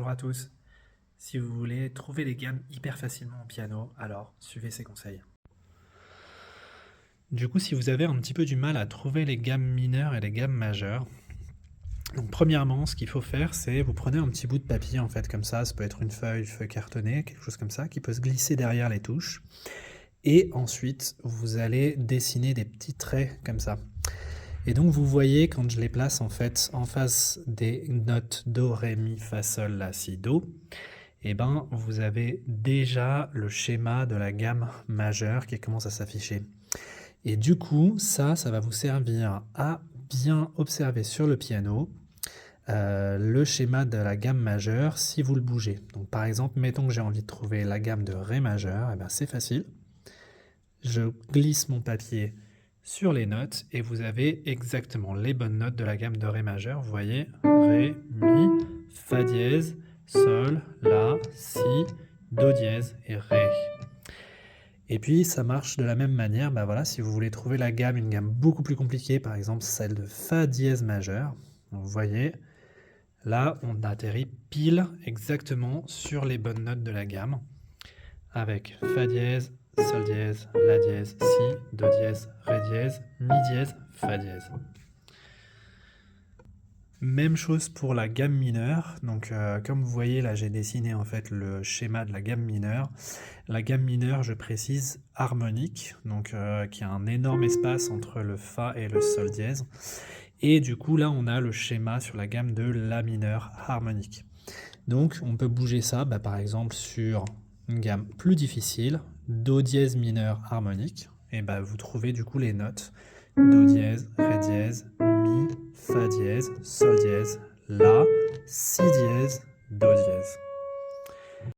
Bonjour à tous. Si vous voulez trouver les gammes hyper facilement au piano, alors suivez ces conseils. Du coup, si vous avez un petit peu du mal à trouver les gammes mineures et les gammes majeures, donc premièrement, ce qu'il faut faire, c'est vous prenez un petit bout de papier en fait comme ça peut être une feuille cartonnée, quelque chose comme ça, qui peut se glisser derrière les touches. Et ensuite, vous allez dessiner des petits traits comme ça. Et donc vous voyez quand je les place en fait en face des notes do, ré, mi, fa, sol, la, si, do, et ben vous avez déjà le schéma de la gamme majeure qui commence à s'afficher. Et du coup, ça va vous servir à bien observer sur le piano le schéma de la gamme majeure si vous le bougez. Donc par exemple, mettons que j'ai envie de trouver la gamme de ré majeur, et ben c'est facile. Je glisse mon papier sur les notes et vous avez exactement les bonnes notes de la gamme de ré majeur. Vous voyez, ré, mi, fa dièse, sol, la, si, do dièse et ré. Et puis ça marche de la même manière, voilà, si vous voulez trouver la gamme, une gamme beaucoup plus compliquée, par exemple celle de fa dièse majeur, vous voyez, là on atterrit pile exactement sur les bonnes notes de la gamme, avec fa dièse, sol dièse, la dièse, si, do dièse, ré dièse, mi dièse, fa dièse. Même chose pour la gamme mineure. Donc comme vous voyez là, j'ai dessiné en fait le schéma de la gamme mineure. La gamme mineure, je précise harmonique, donc qui a un énorme espace entre le fa et le sol dièse. Et du coup là, on a le schéma sur la gamme de la mineure harmonique. Donc on peut bouger ça par exemple sur une gamme plus difficile, do dièse mineur harmonique, et vous trouvez du coup les notes do dièse, ré dièse, mi, fa dièse, sol dièse, la, si dièse,